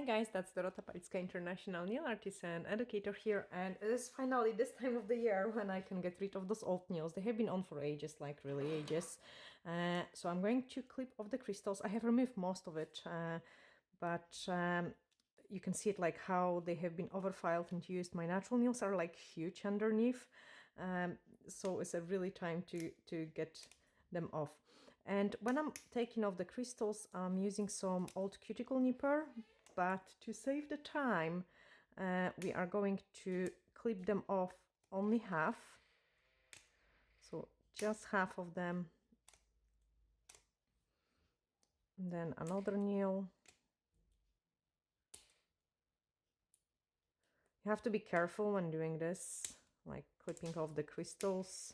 guys, that's Dorota Palicka, International Nail Artist and Educator here, and it is finally this time of the year when I can get rid of those old nails. They have been on for ages, like really ages. So I'm going to clip off the crystals. I have removed most of it, but you can see it like how they have been overfiled and used. My natural nails are like huge underneath, so it's a really time to get them off. And when I'm taking off the crystals, I'm using some old cuticle nipper, but to save the time, we are going to clip them off only half. So just half of them. And then another nail. You have to be careful when doing this, like clipping off the crystals.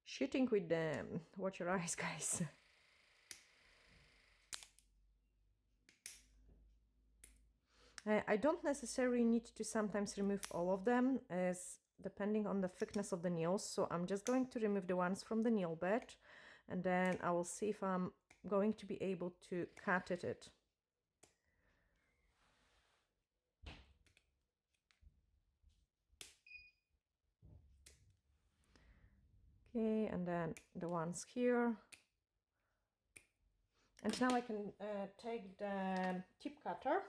Shooting with them. Watch your eyes, guys. I don't necessarily need to sometimes remove all of them, as depending on the thickness of the nails. So I'm just going to remove the ones from the nail bed, and then I will see if I'm going to be able to cut it. Okay, and then the ones here. And now I can take the tip cutter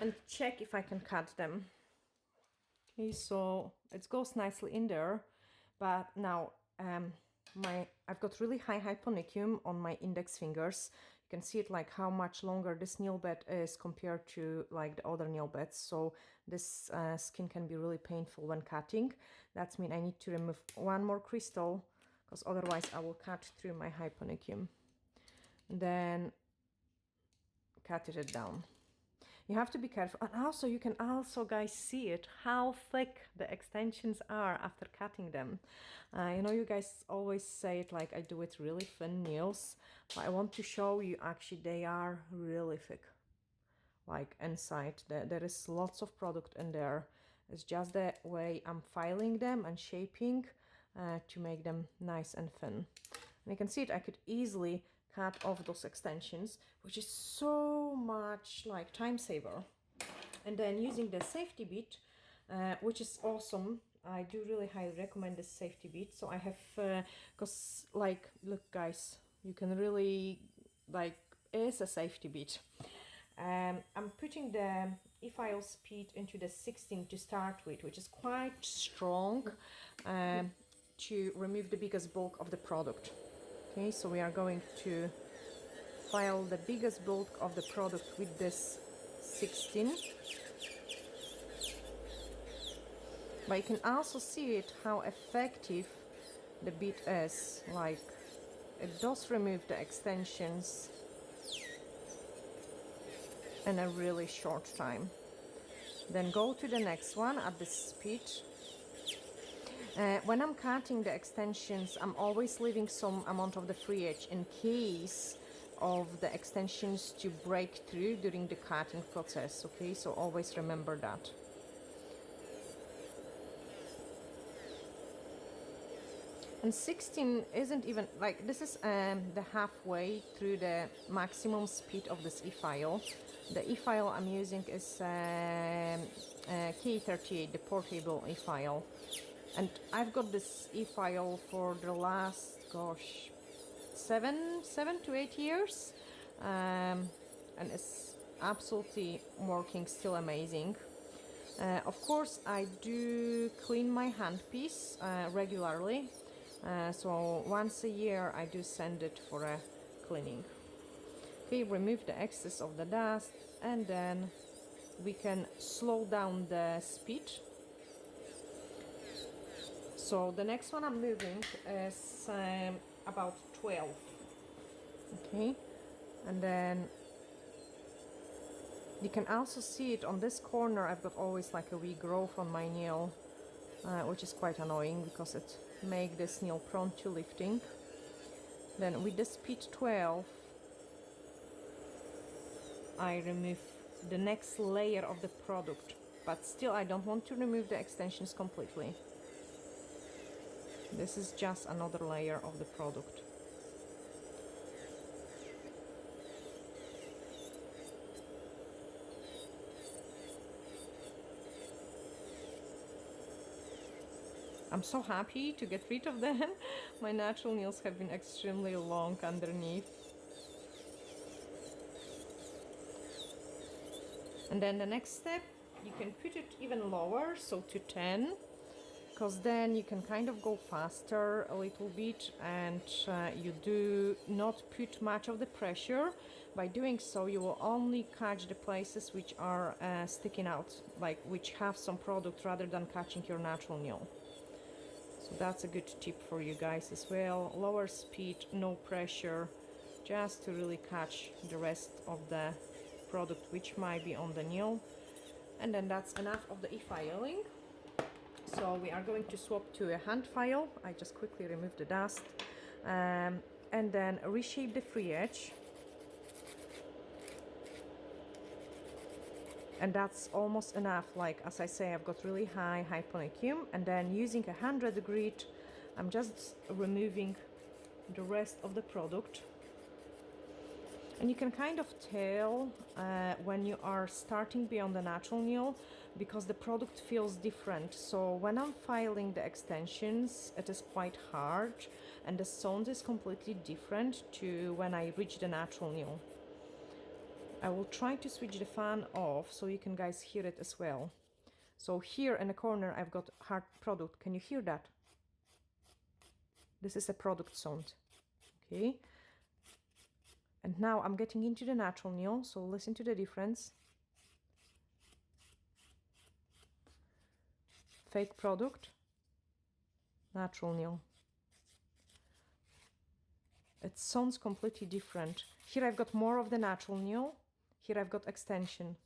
and check if I can cut them. Okay, so it goes nicely in there, but now I've got really high hyponychium on my index fingers. You can see it like how much longer this nail bed is compared to like the other nail beds. So this skin can be really painful when cutting. That means I need to remove one more crystal, because otherwise I will cut through my hyponychium. Then cut it down. You have to be careful, and also you can also, guys, see it how thick the extensions are after cutting them. You know, you guys always say it like I do with really thin nails, but I want to show you actually they are really thick, like inside there is lots of product in there. It's just the way I'm filing them and shaping to make them nice and thin. And you can see it, I could easily cut off those extensions, which is so much like time saver. And then using the safety bit, which is awesome. I do really highly recommend this safety bit. So I have, because like, look guys, you can really, like, it's a safety bit. I'm putting the e-file speed into the 16 to start with, which is quite strong, to remove the biggest bulk of the product. Okay, so we are going to file the biggest bulk of the product with this 16. But you can also see it how effective the bit is. Like, it does remove the extensions in a really short time. Then go to the next one at this speed. When I'm cutting the extensions, I'm always leaving some amount of the free edge in case of the extensions to break through during the cutting process. Okay, so always remember that. And 16 isn't even like, this is the halfway through the maximum speed of this e-file. The e-file I'm using is K38, the portable e-file. And I've got this e-file for the last, gosh, 7 to 8 years. And it's absolutely working, still amazing. Of course, I do clean my handpiece regularly. So once a year I do send it for a cleaning. Okay, remove the excess of the dust, and then we can slow down the speed. So the next one I'm moving is about 12. Okay, and then you can also see it on this corner. I've got always like a regrowth on my nail, which is quite annoying because it makes this nail prone to lifting. Then with the speed 12, I remove the next layer of the product, but still I don't want to remove the extensions completely. This is just another layer of the product. I'm so happy to get rid of them. My natural nails have been extremely long underneath. And then the next step, you can put it even lower, so to 10, because then you can kind of go faster a little bit, and you do not put much of the pressure. By doing so, you will only catch the places which are sticking out, like which have some product, rather than catching your natural nail. So that's a good tip for you guys as well. Lower speed, no pressure, just to really catch the rest of the product which might be on the nail. And then that's enough of the e-filing. So we are going to swap to a hand file. I just quickly remove the dust, and then reshape the free edge. And that's almost enough. Like, as I say, I've got really high hyponychium, and then using a 100 grit, I'm just removing the rest of the product. And you can kind of tell when you are starting beyond the natural nail, because the product feels different. So when I'm filing the extensions, it is quite hard, and the sound is completely different to when I reach the natural nail. I will try to switch the fan off so you can guys hear it as well. So here in the corner I've got hard product. Can you hear that? This is a product sound. Okay. And now I'm getting into the natural nail, so listen to the difference. Fake product, natural nail. It sounds completely different. Here I've got more of the natural nail. Here I've got extension.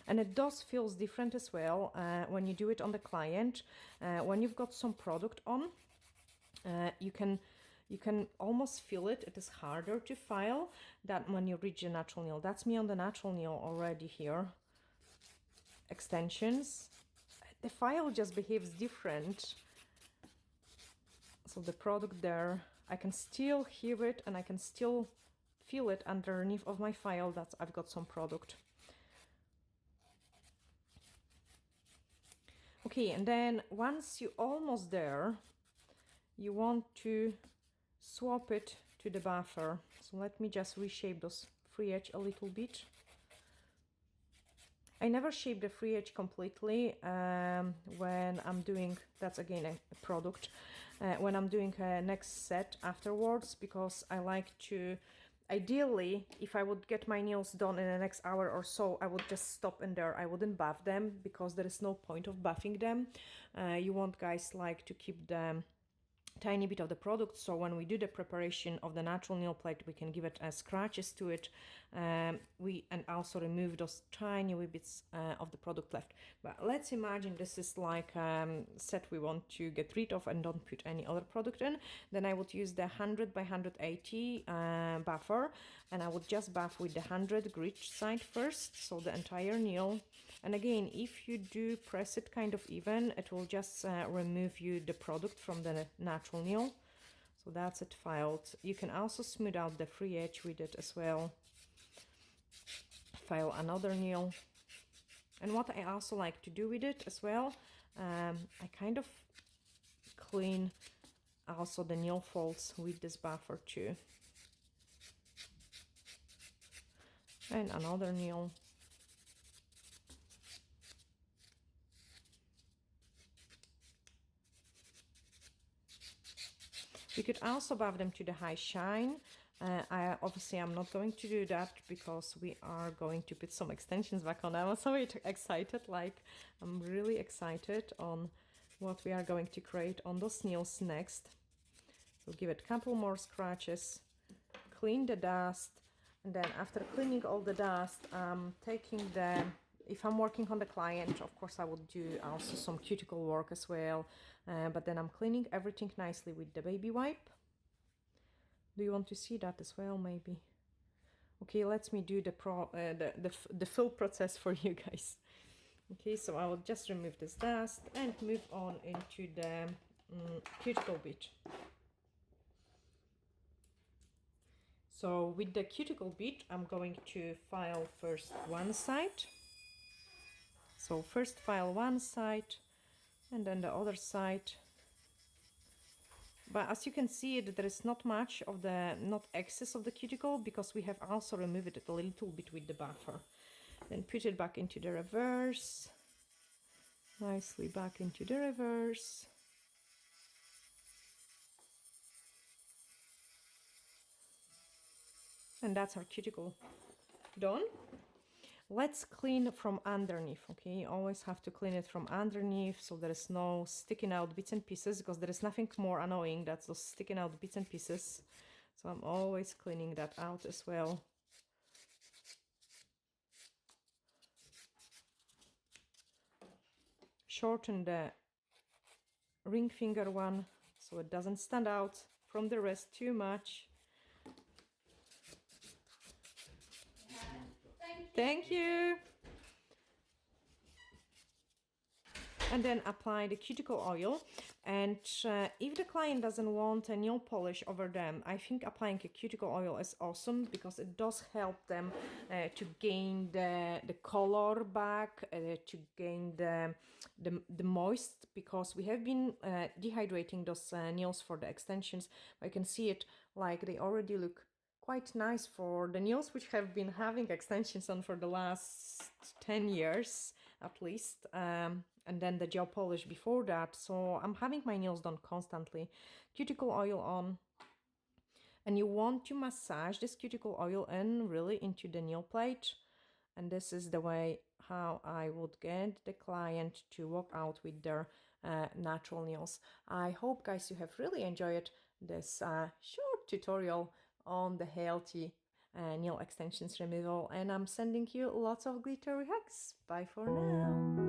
And it does feels different as well when you do it on the client. When you've got some product on, you can almost feel it. It is harder to file than when you reach the natural nail. That's me on the natural nail already here. Extensions. The file just behaves different. So the product there, I can still hear it, and I can still feel it underneath of my file that I've got some product. Okay, and then once you're almost there, you want to swap it to the buffer. So let me just reshape those free edge a little bit. I never shape the free edge completely when I'm doing, that's again a product, when I'm doing a next set afterwards, because I like to, ideally, if I would get my nails done in the next hour or so, I would just stop in there. I wouldn't buff them, because there is no point of buffing them. You want guys like to keep the tiny bit of the product, so when we do the preparation of the natural nail plate, we can give it scratches to it, and also remove those tiny wee bits of the product left. But let's imagine this is like set we want to get rid of and don't put any other product in. Then I would use the 100 by 180 buffer, and I would just buff with the 100 grit side first, so the entire nail. And again, if you do press it kind of even, it will just remove you the product from the natural nail. So that's it filed. You can also smooth out the free edge with it as well. File another nail. And what I also like to do with it as well, I kind of clean also the nail folds with this buffer too. And another nail. You could also buff them to the high shine. Obviously I'm not going to do that, because we are going to put some extensions back on. I'm so excited, like I'm really excited on what we are going to create on those nails next. So give it a couple more scratches, clean the dust, and then after cleaning all the dust, taking the, if I'm working on the client, of course I would do also some cuticle work as well, but then I'm cleaning everything nicely with the baby wipe. Do you want to see that as well, maybe? Okay, let me do the full process for you guys. Okay, so I will just remove this dust and move on into the cuticle bit. So with the cuticle bit, I'm going to file first one side. So first file one side and then the other side. But as you can see, there is not much of the, not excess of the cuticle, because we have also removed it a little bit with the buffer. Then put it back into the reverse, nicely back into the reverse. And that's our cuticle done. Let's clean from underneath, okay? Always have to clean it from underneath so there is no sticking out bits and pieces, because there is nothing more annoying than those sticking out bits and pieces. So I'm always cleaning that out as well. Shorten the ring finger one so it doesn't stand out from the rest too much. Thank you. And then apply the cuticle oil. And if the client doesn't want a nail polish over them, I think applying a cuticle oil is awesome, because it does help them to gain the color back, to gain the moist, because we have been dehydrating those nails for the extensions. I can see it, like they already look quite nice for the nails which have been having extensions on for the last 10 years at least, and then the gel polish before that. So I'm having my nails done constantly. Cuticle oil on, and you want to massage this cuticle oil in really into the nail plate, and this is the way how I would get the client to walk out with their natural nails. I hope, guys, you have really enjoyed this short tutorial on the healthy nail extensions removal, and I'm sending you lots of glittery hugs. Bye for now.